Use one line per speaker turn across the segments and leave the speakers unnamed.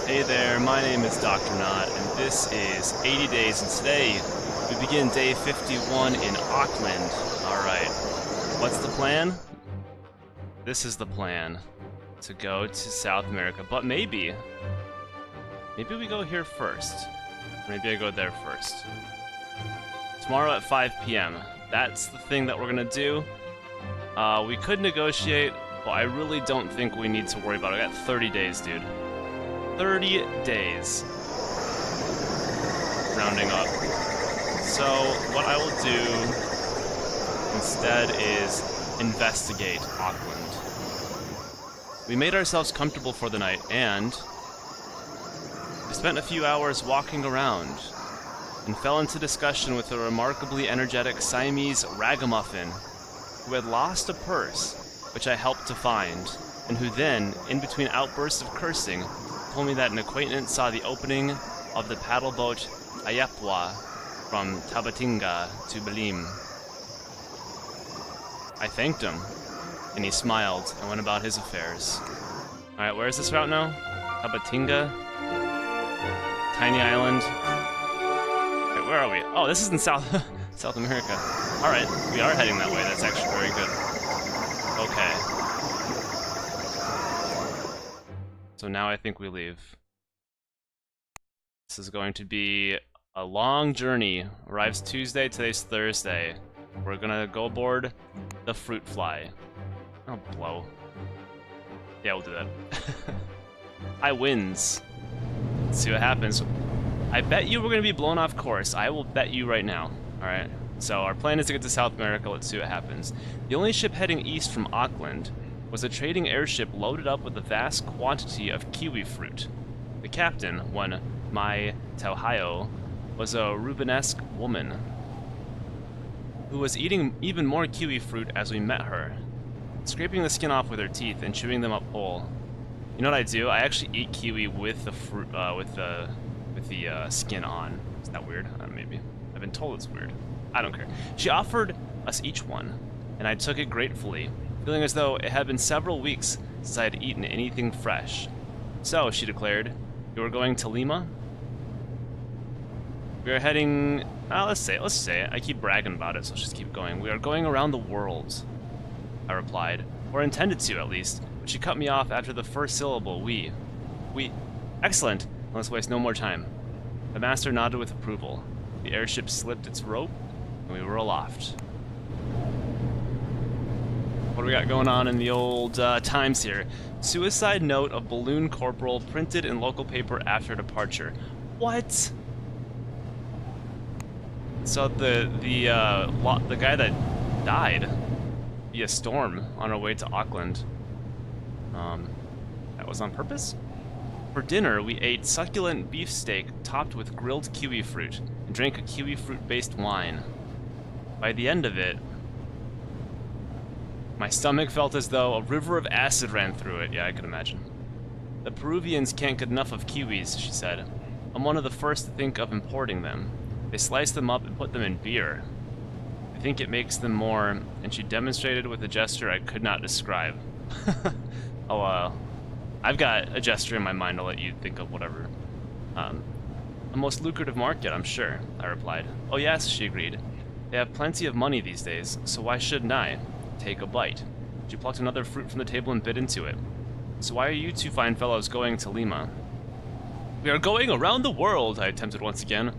Hey there, my name is Dr. Nought, and this is 80 Days, and today we begin day 51 in Auckland. Alright, what's the plan? This is the plan, to go to South America, but maybe we go here first. Maybe I go there first. Tomorrow at 5 p.m. That's the thing that we're gonna do. We could negotiate, but I really don't think we need to worry about it. I got 30 days, dude. 30 days. Rounding up. So, what I will do instead is investigate Auckland. We made ourselves comfortable for the night, and we spent a few hours walking around, and fell into discussion with a remarkably energetic Siamese ragamuffin who had lost a purse, which I helped to find, and who then, in between outbursts of cursing, told me that an acquaintance saw the opening of the paddle boat Ayapwa from Tabatinga to Balim. I thanked him, and he smiled and went about his affairs. Alright, where is this route now? Tabatinga? Tiny island? Wait, where are we? Oh, this is in South America. Alright, we are heading that way. That's actually very good. Okay. So now I think we leave. This is going to be a long journey. Arrives Tuesday, today's Thursday. We're gonna go aboard the Fruit Fly. Oh, blow. Yeah, we'll do that. I wins. Let's see what happens. I bet you we're gonna be blown off course. I will bet you right now. Alright. So our plan is to get to South America. Let's see what happens. The only ship heading east from Auckland was a trading airship loaded up with a vast quantity of kiwi fruit. The captain, one Mai Tauhayo, was a Rubenesque woman who was eating even more kiwi fruit as we met her, scraping the skin off with her teeth and chewing them up whole. You know what I do? I actually eat kiwi with the fruit, with the skin on. Is that weird? Maybe. I've been told it's weird. I don't care. She offered us each one, and I took it gratefully, feeling as though it had been several weeks since I had eaten anything fresh. So, she declared, you are going to Lima? We are heading... let's say it. I keep bragging about it, so let's just keep going. We are going around the world, I replied. Or intended to, at least. But she cut me off after the first syllable, we. Excellent. Let's waste no more time. The master nodded with approval. The airship slipped its rope, and we were aloft. What do we got going on in the old times here? Suicide note of balloon corporal printed in local paper after departure. What? So the guy that died via storm on our way to Auckland, that was on purpose? For dinner, we ate succulent beefsteak topped with grilled kiwi fruit and drank a kiwi fruit-based wine. By the end of it, my stomach felt as though a river of acid ran through it. Yeah, I could imagine. The Peruvians can't get enough of kiwis, she said. I'm one of the first to think of importing them. They slice them up and put them in beer. I think it makes them more, and she demonstrated with a gesture I could not describe. I've got a gesture in my mind. I'll let you think of whatever. A most lucrative market, I'm sure, I replied. Oh yes, she agreed. They have plenty of money these days, so why shouldn't I? Take a bite. She plucked another fruit from the table and bit into it. So why are you two fine fellows going to Lima? We are going around the world, I attempted once again,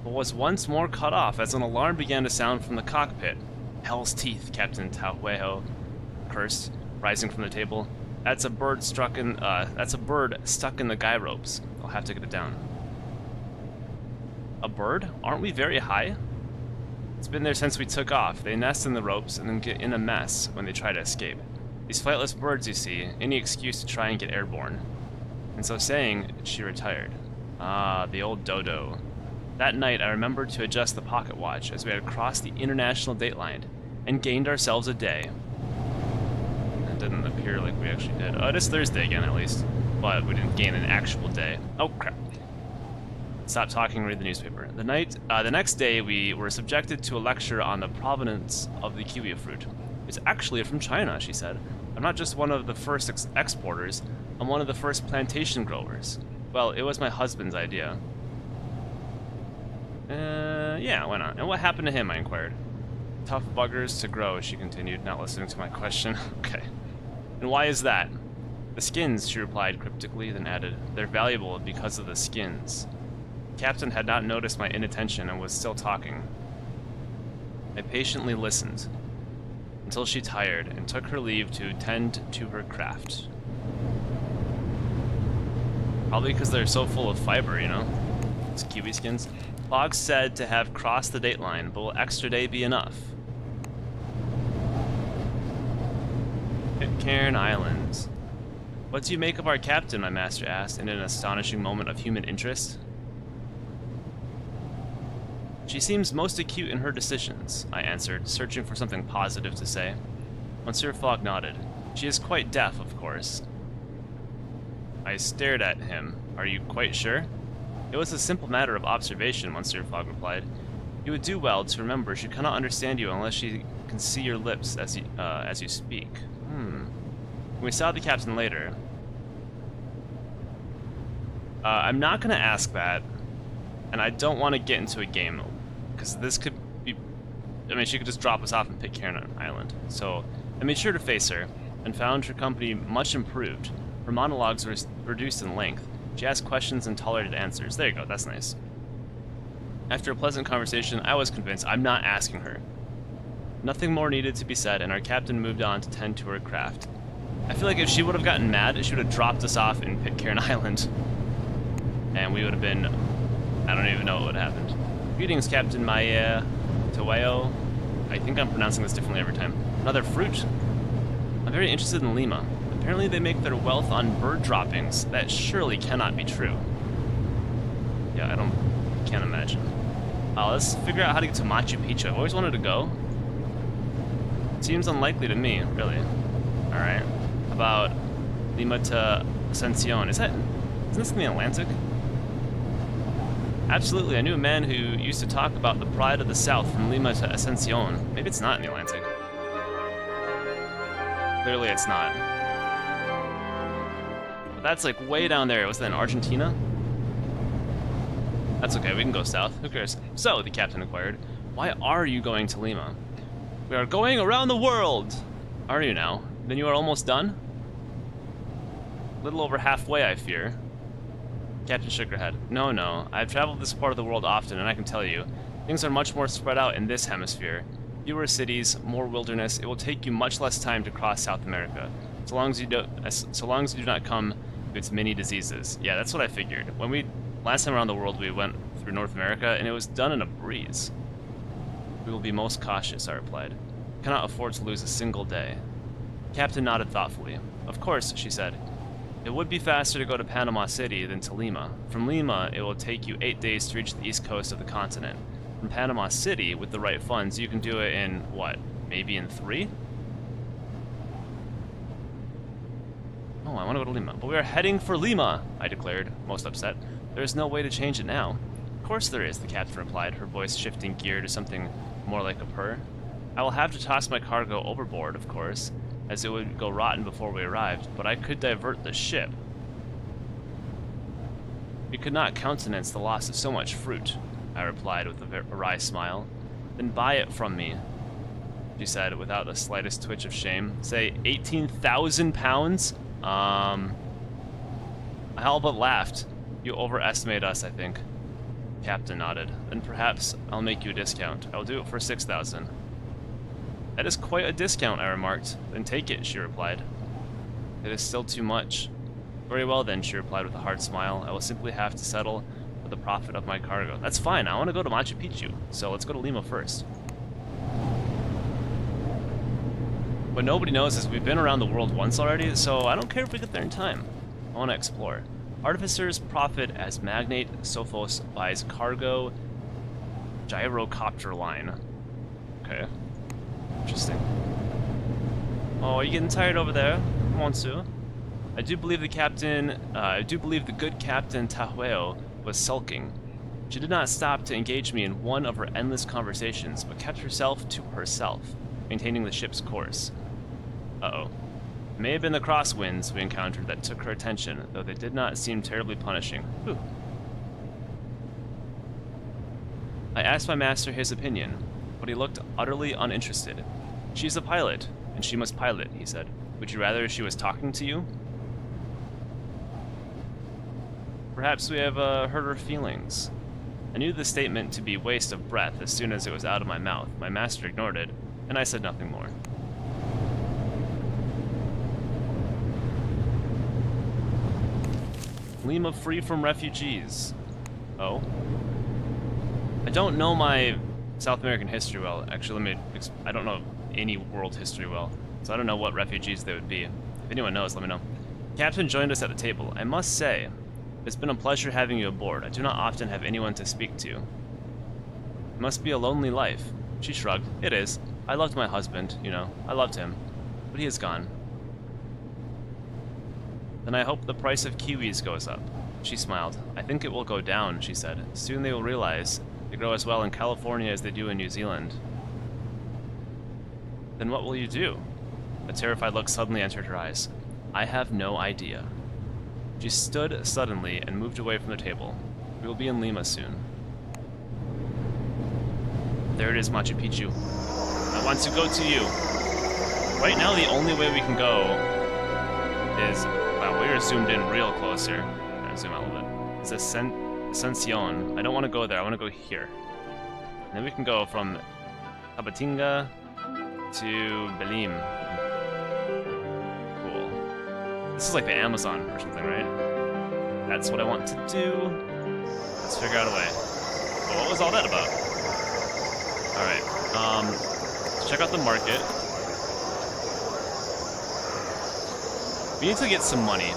but was once more cut off as an alarm began to sound from the cockpit. Hell's teeth, Captain Tauhueho cursed, rising from the table. That's a bird stuck in the guy ropes. I'll have to get it down. A bird? Aren't we very high? It's been there since we took off. They nest in the ropes and then get in a mess when they try to escape. These flightless birds, you see, any excuse to try and get airborne. And so saying, she retired. Ah, the old dodo. That night I remembered to adjust the pocket watch as we had crossed the international dateline and gained ourselves a day. It didn't appear like we actually did. Oh, it is Thursday again at least, but we didn't gain an actual day. Oh crap. Stop talking and read the newspaper. The next day we were subjected to a lecture on the provenance of the kiwi fruit. It's actually from China, she said. I'm not just one of the first exporters, I'm one of the first plantation growers. Well, it was my husband's idea. Yeah, why not? And what happened to him, I inquired. Tough buggers to grow, she continued, not listening to my question. Okay. And why is that? The skins, she replied cryptically, then added, they're valuable because of the skins. The captain had not noticed my inattention and was still talking. I patiently listened until she tired and took her leave to tend to her craft. Probably because they're so full of fiber, you know? These kiwi skins. Fogg said to have crossed the date line, but will extra day be enough? Pitcairn Islands. What do you make of our captain, my master asked, in an astonishing moment of human interest. She seems most acute in her decisions, I answered, searching for something positive to say. Monsieur Fogg nodded. She is quite deaf, of course. I stared at him. Are you quite sure? It was a simple matter of observation, Monsieur Fogg replied. You would do well to remember she cannot understand you unless she can see your lips as you speak. We saw the captain later. I'm not going to ask that, and I don't want to get into a game, because this could be... I mean, she could just drop us off in Pitcairn Island. So I made sure to face her, and found her company much improved. Her monologues were reduced in length. She asked questions and tolerated answers. There you go, that's nice. After a pleasant conversation, I was convinced I'm not asking her. Nothing more needed to be said, and our captain moved on to tend to her craft. I feel like if she would have gotten mad, she would have dropped us off in Pitcairn Island. And we would have been... I don't even know what would have happened. Greetings, Captain Maya Taweo. I think I'm pronouncing this differently every time. Another fruit? I'm very interested in Lima. Apparently they make their wealth on bird droppings. That surely cannot be true. Yeah, can't imagine. Let's figure out how to get to Machu Picchu. I've always wanted to go. Seems unlikely to me, really. Alright. About Lima to Ascension. Isn't this in the Atlantic? Absolutely, I knew a man who used to talk about the pride of the South from Lima to Ascension. Maybe it's not in the Atlantic. Clearly it's not. But that's like way down there. Was that in Argentina? That's okay, we can go south. Who cares? So, the captain inquired, why are you going to Lima? We are going around the world! Are you now? Then you are almost done? A little over halfway, I fear. Captain shook her head. No. I've traveled this part of the world often, and I can tell you, things are much more spread out in this hemisphere. Fewer cities, more wilderness. It will take you much less time to cross South America, so long as you do not come to its many diseases. Yeah, that's what I figured. Last time around the world, we went through North America, and it was done in a breeze. We will be most cautious, I replied. Cannot afford to lose a single day. Captain nodded thoughtfully. Of course, she said. It would be faster to go to Panama City than to Lima. From Lima, it will take you 8 days to reach the east coast of the continent. From Panama City, with the right funds, you can do it in, what, maybe in 3? Oh, I want to go to Lima. But we are heading for Lima, I declared, most upset. There is no way to change it now. Of course there is, the captain replied, her voice shifting gear to something more like a purr. I will have to toss my cargo overboard, of course, as it would go rotten before we arrived, but I could divert the ship. We could not countenance the loss of so much fruit, I replied with a wry smile. Then buy it from me, she said without the slightest twitch of shame. Say 18,000 pounds? I all but laughed. You overestimate us, I think. Captain nodded. Then perhaps I'll make you a discount. I'll do it for 6,000. That is quite a discount, I remarked. Then take it, she replied. It is still too much. Very well then, she replied with a hard smile. I will simply have to settle for the profit of my cargo. That's fine, I want to go to Machu Picchu, so let's go to Lima first. What nobody knows is we've been around the world once already, so I don't care if we get there in time. I want to explore. Artificers profit as magnate. Sophos buys cargo. Gyrocopter line. Okay. Interesting. Oh, are you getting tired over there, Monsu? I do believe the good Captain Tahueo was sulking. She did not stop to engage me in one of her endless conversations, but kept herself to herself, maintaining the ship's course. Uh-oh. It may have been the crosswinds we encountered that took her attention, though they did not seem terribly punishing. Whew. I asked my master his opinion, but he looked utterly uninterested. She's a pilot, and she must pilot, he said. Would you rather she was talking to you? Perhaps we have hurt her feelings. I knew the statement to be waste of breath as soon as it was out of my mouth. My master ignored it, and I said nothing more. Lima free from refugees. Oh. I don't know my South American history well. Actually, I don't know any world history well, so I don't know what refugees they would be. If anyone knows, let me know. Captain joined us at the table. I must say, it's been a pleasure having you aboard. I do not often have anyone to speak to. It must be a lonely life. She shrugged. It is. I loved my husband, you know. I loved him. But he is gone. Then I hope the price of kiwis goes up. She smiled. I think it will go down, she said. Soon they will realize they grow as well in California as they do in New Zealand. Then what will you do? A terrified look suddenly entered her eyes. I have no idea. She stood suddenly and moved away from the table. We will be in Lima soon. There it is, Machu Picchu. I want to go to you. Right now, the only way we can go is... Wow, we're zoomed in real close here. I'm gonna zoom out a little bit. It's Ascension. I don't want to go there. I want to go here. And then we can go from Tabatinga to Belim. This is like the Amazon or something, right? That's what I want to do. Let's figure out a way. But what was all that about? Alright, let's check out the market. We need to get some money.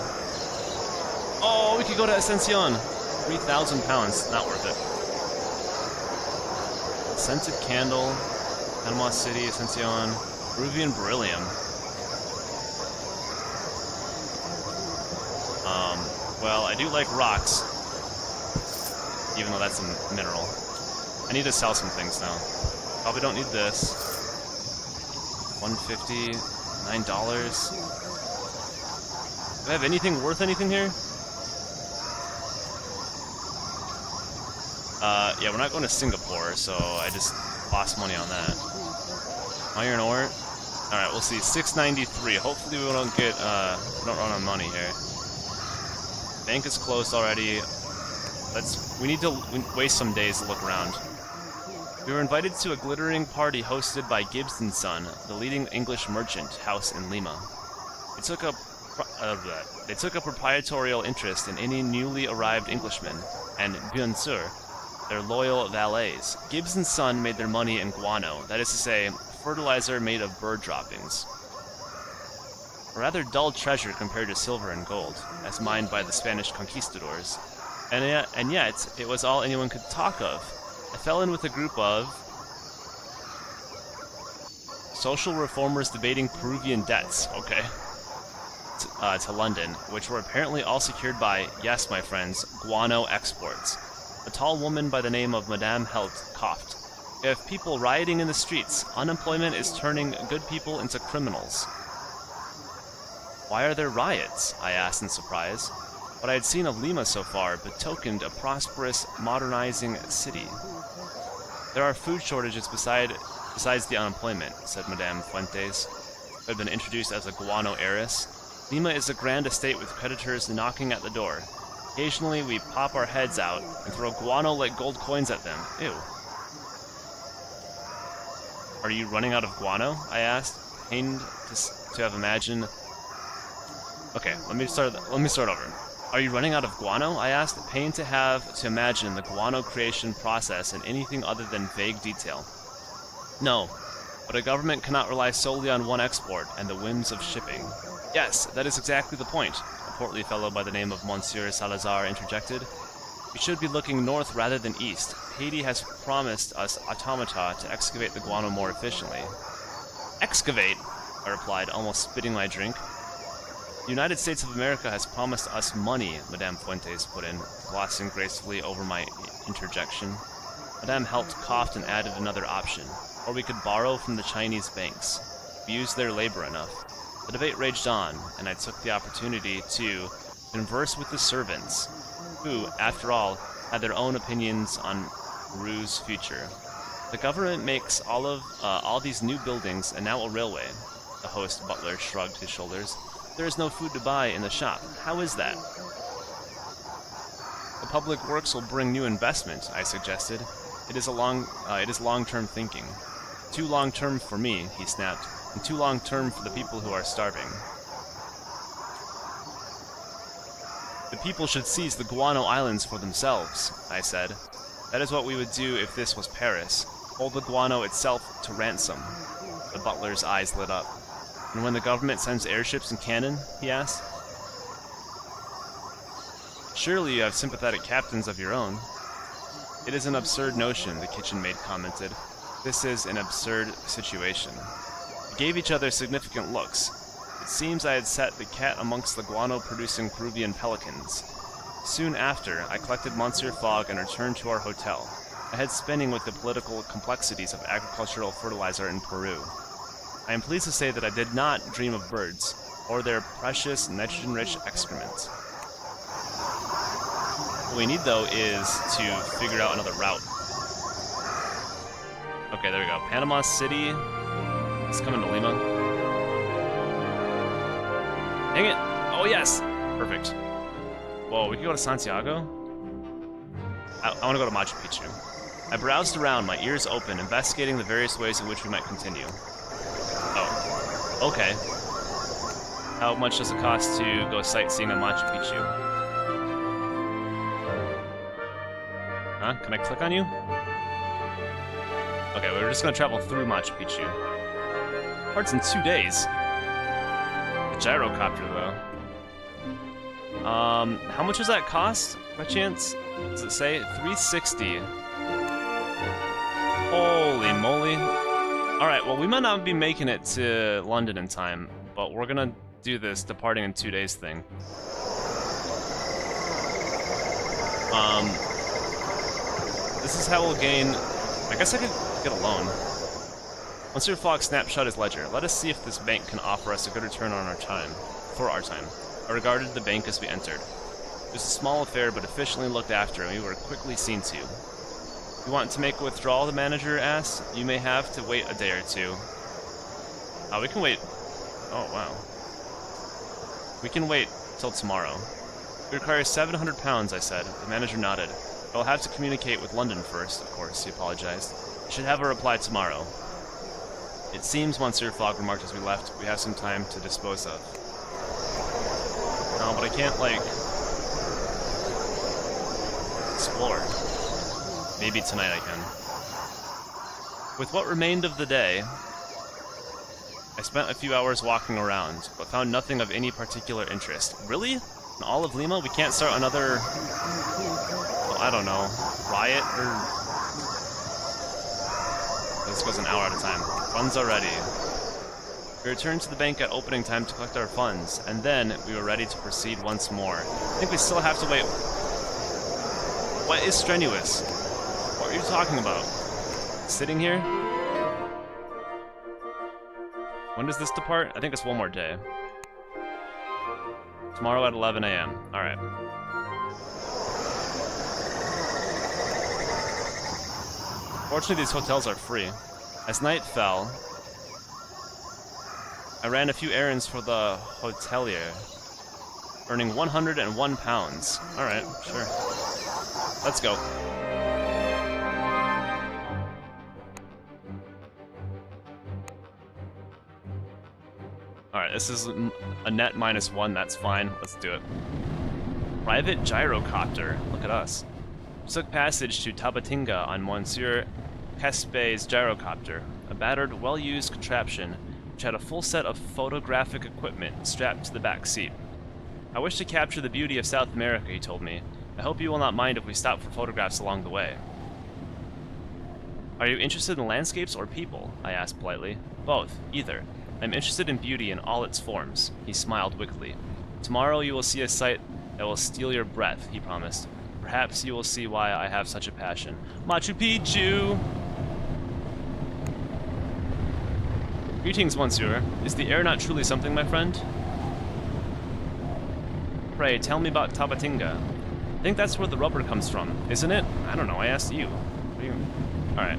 Oh, we could go to Ascension. 3,000 pounds, not worth it. Scented candle, Panama City, Ascension, Peruvian beryllium. Well, I do like rocks, even though that's a mineral. I need to sell some things now. Probably don't need this. $150, $9. Do I have anything worth anything here? Yeah, we're not going to Singapore, so I just lost money on that. Iron ore. Alright, we'll see. $693. Hopefully we don't get, we don't run on money here. Bank is closed already. We need to waste some days to look around. We were invited to a glittering party hosted by Gibbs & Son, the leading English merchant house in Lima. They took a proprietorial interest in any newly arrived Englishmen, and bien sûr, their loyal valets. Gibbs & Son made their money in guano, that is to say, fertilizer made of bird droppings. A rather dull treasure compared to silver and gold, as mined by the Spanish conquistadors. And yet, it was all anyone could talk of. I fell in with a group of social reformers debating Peruvian debts, okay, to London, which were apparently all secured by, yes, my friends, guano exports. A tall woman by the name of Madame Helt coughed. We have people rioting in the streets. Unemployment is turning good people into criminals. Why are there riots? I asked in surprise. What I had seen of Lima so far betokened a prosperous, modernizing city. There are food shortages besides the unemployment, said Madame Fuentes, who had been introduced as a guano heiress. Lima is a grand estate with creditors knocking at the door. Occasionally we pop our heads out and throw guano like gold coins at them. Ew. Are you running out of guano? I asked, pained to have imagined... Okay, let me start over. Are you running out of guano? I asked, pained to have to imagine the guano creation process in anything other than vague detail. No, but a government cannot rely solely on one export and the whims of shipping. Yes, that is exactly the point, a portly fellow by the name of Monsieur Salazar interjected. We should be looking north rather than east. Haiti has promised us automata to excavate the guano more efficiently. Excavate? I replied, almost spitting my drink. The United States of America has promised us money, Madame Fuentes put in, glossing gracefully over my interjection. Madame Helt coughed and added another option, or we could borrow from the Chinese banks. We use their labor enough. The debate raged on, and I took the opportunity to converse with the servants, who, after all, had their own opinions on Peru's future. The government makes all these new buildings and now a railway. The host butler shrugged his shoulders. There is no food to buy in the shop. How is that? The public works will bring new investment, I suggested. It is long-term thinking. Too long-term for me, he snapped, and too long-term for the people who are starving. The people should seize the Guano Islands for themselves, I said. That is what we would do if this was Paris. Hold the guano itself to ransom. The butler's eyes lit up. And when the government sends airships and cannon? He asked. Surely you have sympathetic captains of your own. It is an absurd notion, the kitchen maid commented. This is an absurd situation. We gave each other significant looks. It seems I had set the cat amongst the guano-producing Peruvian pelicans. Soon after, I collected Monsieur Fogg and returned to our hotel, a head spinning with the political complexities of agricultural fertilizer in Peru. I am pleased to say that I did not dream of birds, or their precious nitrogen-rich excrement. What we need, though, is to figure out another route. Okay, there we go. Panama City. Let's come into Lima. Dang it! Oh, yes! Perfect. Whoa, we can go to Santiago? I want to go to Machu Picchu. I browsed around, my ears open, investigating the various ways in which we might continue. Oh, okay. How much does it cost to go sightseeing in Machu Picchu? Huh? Can I click on you? Okay, we're just gonna travel through Machu Picchu. Parts in 2 days. The gyrocopter, though. How much does that cost, by chance? Does it say? 360. Holy moly. Alright, well, we might not be making it to London in time, but we're gonna do this departing in 2 days thing. This is how we'll gain... I guess I could get a loan. Monsieur Fogg snapshot his ledger. Let us see if this bank can offer us a good return on our time. For our time. I regarded the bank as we entered. It was a small affair, but efficiently looked after, and we were quickly seen to. You want to make a withdrawal, the manager asked? You may have to wait a day or two. Oh, we can wait. Oh, wow. We can wait till tomorrow. It requires £700, I said. The manager nodded. I'll have to communicate with London first, of course, he apologized. I should have a reply tomorrow. It seems, Monsieur Fogg remarked as we left, we have some time to dispose of. No, but I can't, like... explore. Maybe tonight I can. With what remained of the day, I spent a few hours walking around, but found nothing of any particular interest. Really? In all of Lima? We can't start another... well, I don't know. Riot? Or... this goes an hour at a time. Funds are ready. We returned to the bank at opening time to collect our funds, and then we were ready to proceed once more. I think we still have to wait... What is strenuous? What are you talking about? Sitting here? When does this depart? I think it's one more day. Tomorrow at 11 a.m. Alright. Fortunately, these hotels are free. As night fell, I ran a few errands for the hotelier, earning £101. Alright, sure. Let's go. Alright, this is a net -1, that's fine. Let's do it. Private gyrocopter. Look at us. We took passage to Tabatinga on Monsieur Caspe's gyrocopter, a battered, well-used contraption which had a full set of photographic equipment strapped to the back seat. I wish to capture the beauty of South America, he told me. I hope you will not mind if we stop for photographs along the way. Are you interested in landscapes or people? I asked politely. Both, either. I'm interested in beauty in all its forms. He smiled wickedly. Tomorrow you will see a sight that will steal your breath, he promised. Perhaps you will see why I have such a passion. Machu Picchu! Greetings, monsieur. Is the air not truly something, my friend? Pray, tell me about Tabatinga. I think that's where the rubber comes from, isn't it? I don't know, I asked you. Alright.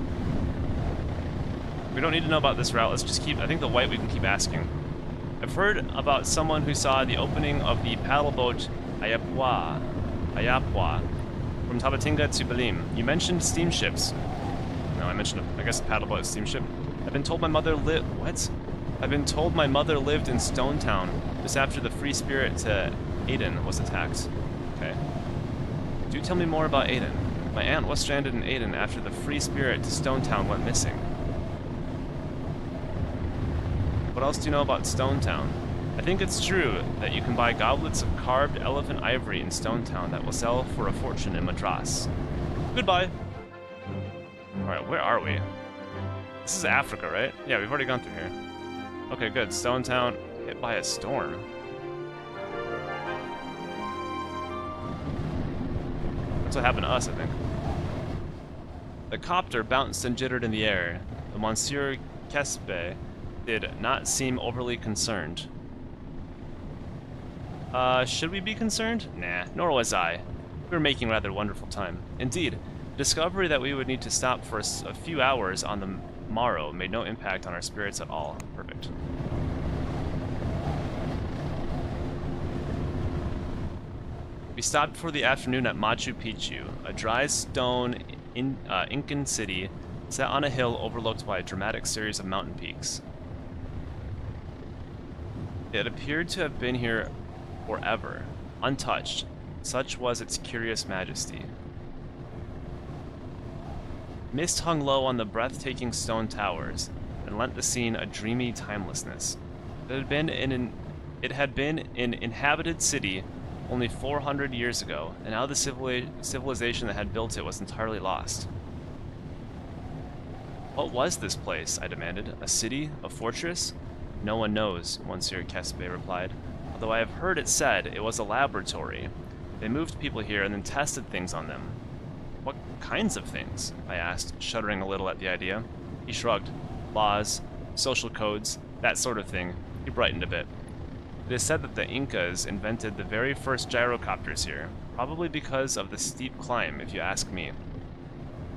We don't need to know about this route, let's just keep... I think the white we can keep asking. I've heard about someone who saw the opening of the paddle boat Ayapwa from Tabatinga to Balim. You mentioned steamships. No, I mentioned, I guess, a paddle boat steamship. I've been told my mother What? I've been told my mother lived in Stone Town just after the Free Spirit to Aden was attacked. Okay. Do tell me more about Aden. My aunt was stranded in Aden after the Free Spirit to Stone Town went missing. What else do you know about Stone Town? I think it's true that you can buy goblets of carved elephant ivory in Stone Town that will sell for a fortune in Madras. Goodbye. Alright, where are we? This is Africa, right? Yeah, we've already gone through here. Okay, good. Stone Town hit by a storm. That's what happened to us, I think. The copter bounced and jittered in the air. The Monsieur Kespe did not seem overly concerned. Should we be concerned? Nah, nor was I. We were making rather wonderful time. Indeed, the discovery that we would need to stop for a few hours on the morrow made no impact on our spirits at all. Perfect. We stopped for the afternoon at Machu Picchu, a dry stone Incan city set on a hill overlooked by a dramatic series of mountain peaks. It appeared to have been here forever, untouched. Such was its curious majesty. Mist hung low on the breathtaking stone towers and lent the scene a dreamy timelessness. It had been an inhabited city only 400 years ago, and now the civilization that had built it was entirely lost. What was this place? I demanded. A city? A fortress? No one knows, Monsieur Kespe replied, although I have heard it said it was a laboratory. They moved people here and then tested things on them. What kinds of things? I asked, shuddering a little at the idea. He shrugged. Laws, social codes, that sort of thing. He brightened a bit. It is said that the Incas invented the very first gyrocopters here, probably because of the steep climb, if you ask me.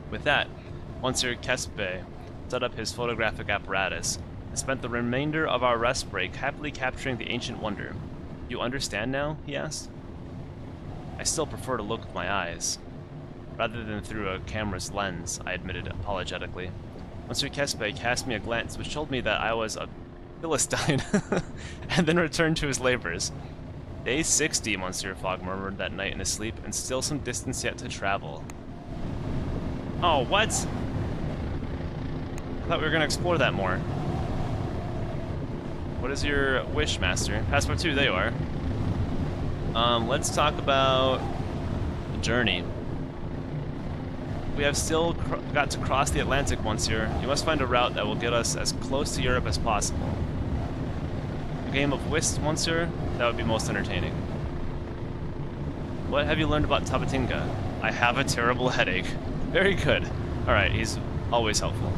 With that, Monsieur Kespe set up his photographic apparatus and spent the remainder of our rest break happily capturing the ancient wonder. You understand now? He asked. I still prefer to look with my eyes, rather than through a camera's lens, I admitted apologetically. Monsieur Kespe cast me a glance which told me that I was a Philistine, and then returned to his labors. Day 60, Monsieur Fogg murmured that night in his sleep, and still some distance yet to travel. Oh, what? I thought we were going to explore that more. What is your wish, Master? Passport 2, there you are. Let's talk about the journey. We have still got to cross the Atlantic, Monsieur. You must find a route that will get us as close to Europe as possible. A game of whist, Monsieur? That would be most entertaining. What have you learned about Tabatinga? I have a terrible headache. Very good. Alright, he's always helpful.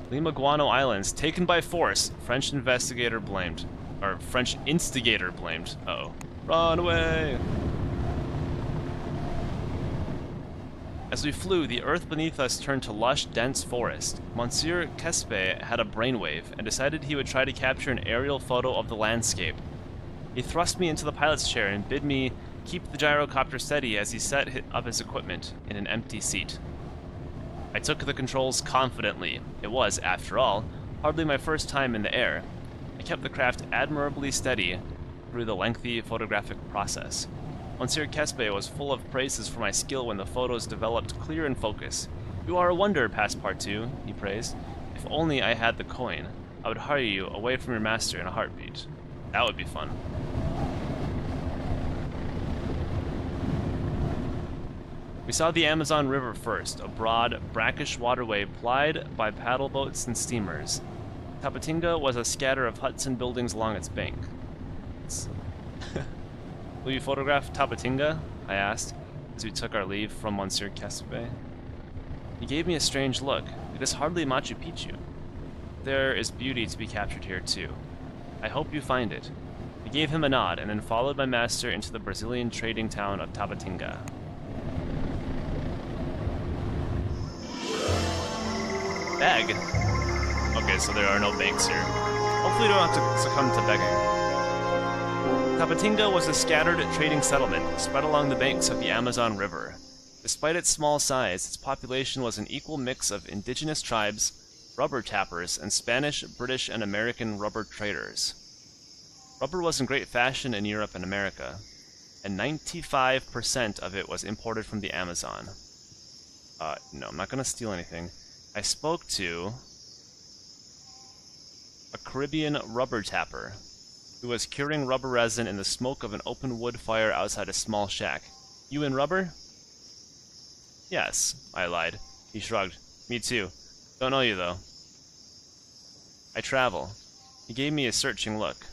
Limaguano Islands, taken by force. French investigator blamed. Or French instigator blamed. Uh-oh. Run away! As we flew, the earth beneath us turned to lush, dense forest. Monsieur Kespe had a brainwave and decided he would try to capture an aerial photo of the landscape. He thrust me into the pilot's chair and bid me keep the gyrocopter steady as he set up his equipment in an empty seat. I took the controls confidently. It was, after all, hardly my first time in the air. I kept the craft admirably steady through the lengthy photographic process. Monsieur Kespe was full of praises for my skill when the photos developed clear in focus. You are a wonder, Passepartout, he praised. If only I had the coin, I would hire you away from your master in a heartbeat. That would be fun. We saw the Amazon River first, a broad, brackish waterway plied by paddle boats and steamers. Tabatinga was a scatter of huts and buildings along its bank. Will you photograph Tabatinga? I asked, as we took our leave from Monsieur Kespe. He gave me a strange look. It is hardly Machu Picchu. There is beauty to be captured here too. I hope you find it. I gave him a nod, and then followed my master into the Brazilian trading town of Tabatinga. Bag? Okay, so there are no banks here. Hopefully you don't have to succumb to begging. Tabatinga was a scattered trading settlement spread along the banks of the Amazon River. Despite its small size, its population was an equal mix of indigenous tribes, rubber tappers, and Spanish, British, and American rubber traders. Rubber was in great fashion in Europe and America, and 95% of it was imported from the Amazon. No, I'm not going to steal anything. I spoke to a Caribbean rubber tapper who was curing rubber resin in the smoke of an open wood fire outside a small shack. You in rubber? Yes, I lied. He shrugged. Me too. Don't know you, though. I travel. He gave me a searching look.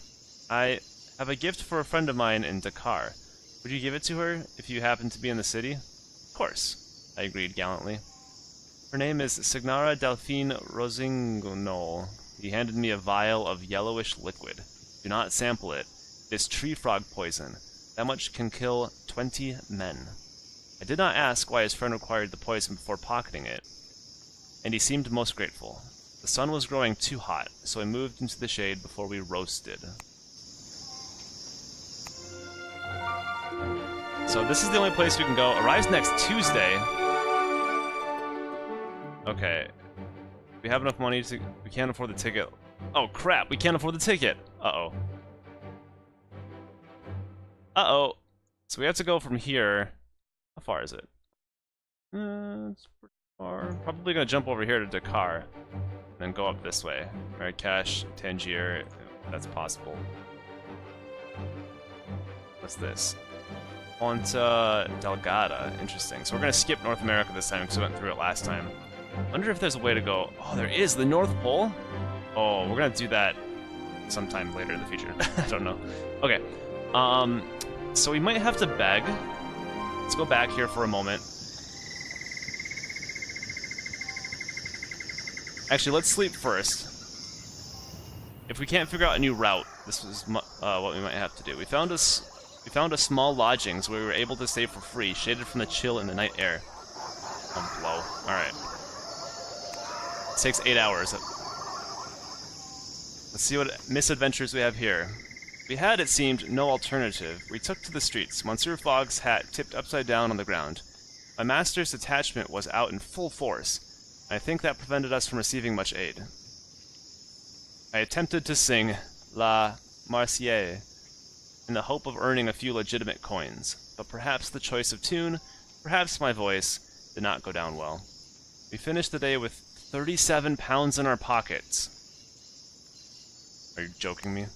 I have a gift for a friend of mine in Dakar. Would you give it to her if you happen to be in the city? Of course, I agreed gallantly. Her name is Signora Delphine Rosingonol. He handed me a vial of yellowish liquid. Do not sample it. It is tree frog poison. That much can kill 20 men. I did not ask why his friend required the poison before pocketing it, and he seemed most grateful. The sun was growing too hot, so I moved into the shade before we roasted. So this is the only place we can go. Arrives next Tuesday. Okay. We have enough money to... We can't afford the ticket. Oh, crap. We can't afford the ticket. Uh-oh. Uh-oh. So we have to go from here. How far is it? It's pretty far. Probably gonna jump over here to Dakar. And then go up this way. Alright, Cash, Tangier, if that's possible. What's this? Ponta Delgada. Interesting. So we're gonna skip North America this time because we went through it last time. Wonder if there's a way to go. Oh, there is! The North Pole? Oh, we're gonna do that sometime later in the future. I don't know. Okay. So we might have to beg. Let's go back here for a moment. Actually, let's sleep first. If we can't figure out a new route, this is what we might have to do. We found a small lodgings where we were able to stay for free, shaded from the chill in the night air. Blow. Alright. It takes 8 hours. Let's see what misadventures we have here. We had, it seemed, no alternative. We took to the streets, Monsieur Fogg's hat tipped upside down on the ground. My master's detachment was out in full force, and I think that prevented us from receiving much aid. I attempted to sing La Marseillaise in the hope of earning a few legitimate coins, but perhaps the choice of tune, perhaps my voice, did not go down well. We finished the day with 37 pounds in our pockets. Are you joking me?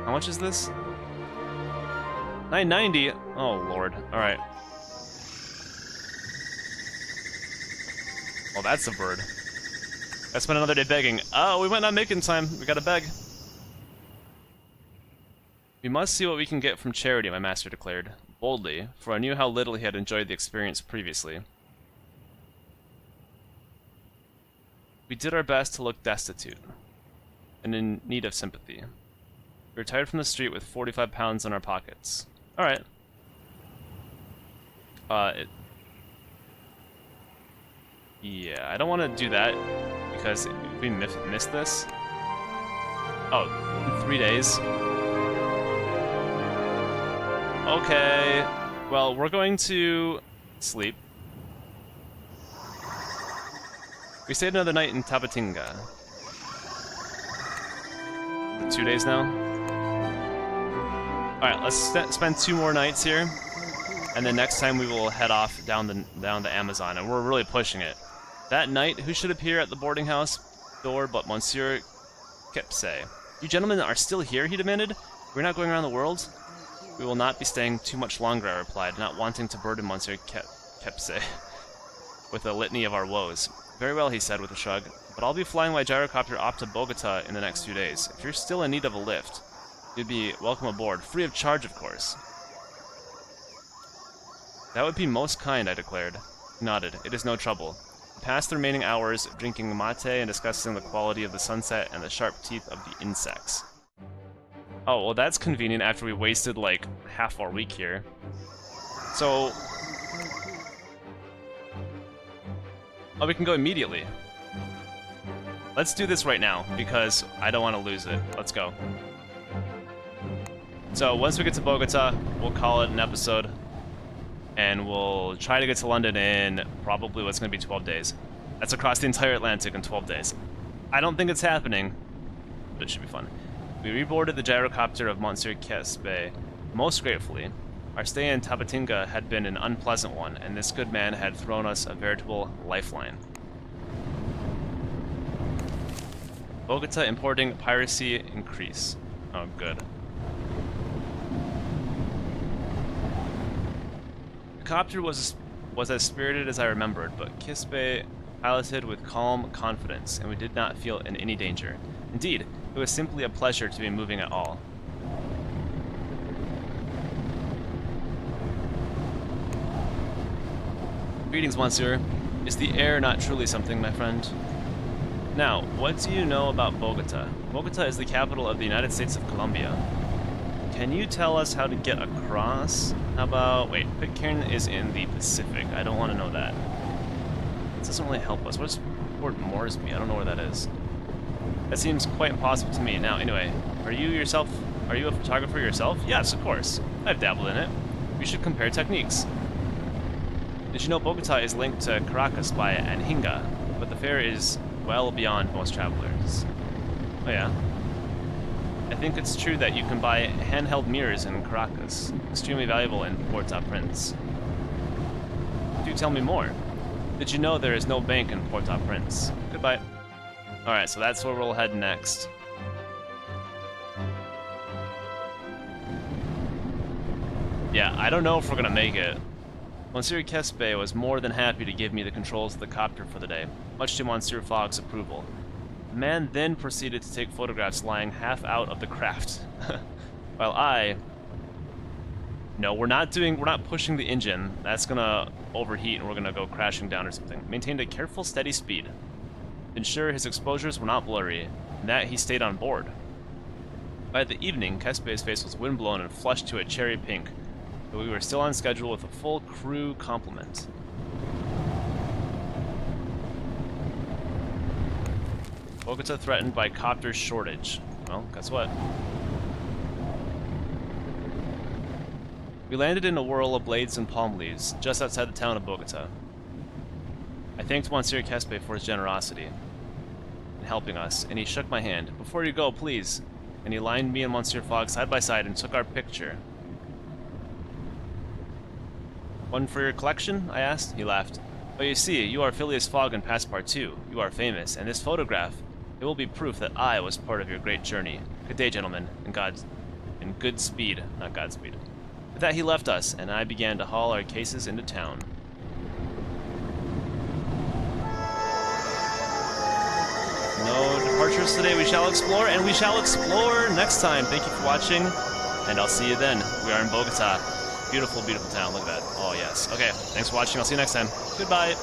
How much is this? $9.90? Oh, Lord. Alright. Well, that's a bird. I spent another day begging. Oh, we might not make it in time. We gotta beg. We must see what we can get from charity, my master declared, boldly, for I knew how little he had enjoyed the experience previously. We did our best to look destitute, and in need of sympathy. We retired from the street with 45 pounds in our pockets. Alright. Yeah, I don't want to do that, because if we miss this... Oh, in 3 days? Okay, well, we're going to sleep. We stayed another night in Tabatinga. 2 days now? Alright, let's spend 2 more nights here, and then next time we will head off down the Amazon, and we're really pushing it. That night, who should appear at the boarding house door but Monsieur Kepse? You gentlemen are still here, he demanded? We're not going around the world? We will not be staying too much longer, I replied, not wanting to burden Monsieur Kepse with a litany of our woes. Very well, he said with a shrug, but I'll be flying my gyrocopter up to Bogota in the next few days. If you're still in need of a lift, you'd be welcome aboard, free of charge, of course. That would be most kind, I declared. He nodded. It is no trouble. We passed the remaining hours drinking mate and discussing the quality of the sunset and the sharp teeth of the insects. Oh, well that's convenient after we wasted like half our week here. So... oh, we can go immediately. Let's do this right now, because I don't want to lose it. Let's go. So, once we get to Bogota, we'll call it an episode. And we'll try to get to London in probably what's going to be 12 days. That's across the entire Atlantic in 12 days. I don't think it's happening, but it should be fun. We reboarded the gyrocopter of Monsieur Caspe most gratefully. Our stay in Tabatinga had been an unpleasant one, and this good man had thrown us a veritable lifeline. Bogota importing piracy increase. Oh, good. The copter was as spirited as I remembered, but Kispe piloted with calm confidence, and we did not feel in any danger. Indeed, it was simply a pleasure to be moving at all. Greetings, Monsieur. Is the air not truly something, my friend? Now, what do you know about Bogota? Bogota is the capital of the United States of Colombia. Can you tell us how to get across? How about... wait, Pitcairn is in the Pacific. I don't want to know that. This doesn't really help us. What is Port Moresby? I don't know where that is. That seems quite impossible to me. Now, anyway, are you a photographer yourself? Yes, of course. I've dabbled in it. We should compare techniques. Did you know Bogota is linked to Caracas by Anhinga, but the fare is well beyond most travelers? Oh yeah. I think it's true that you can buy handheld mirrors in Caracas, extremely valuable in Port-au-Prince. Do tell me more. Did you know there is no bank in Port-au-Prince? Goodbye. Alright, so that's where we'll head next. Yeah, I don't know if we're gonna make it. Monsieur Caspe was more than happy to give me the controls of the copter for the day, much to Monsieur Fogg's approval. The man then proceeded to take photographs lying half out of the craft, while I... no, we're not pushing the engine. That's gonna overheat and we're gonna go crashing down or something. Maintained a careful, steady speed. Ensure his exposures were not blurry, and that he stayed on board. By the evening, Caspe's face was windblown and flushed to a cherry pink, but we were still on schedule with a full crew complement. Bogota threatened by copter shortage. Well, guess what? We landed in a whirl of blades and palm leaves, just outside the town of Bogota. I thanked Monsieur Caspe for his generosity in helping us, and he shook my hand. Before you go, please. And he lined me and Monsieur Fogg side by side and took our picture. One for your collection? I asked. He laughed. Oh, you see, you are Phileas Fogg in Passepartout. You are famous, and this photograph, it will be proof that I was part of your great journey. Good day, gentlemen, and good speed, not Godspeed. With that, he left us, and I began to haul our cases into town. No departures today. We shall explore, and we shall explore next time. Thank you for watching, and I'll see you then. We are in Bogota. Beautiful, beautiful town. Look at that. Oh, yes. Okay, thanks for watching. I'll see you next time. Goodbye.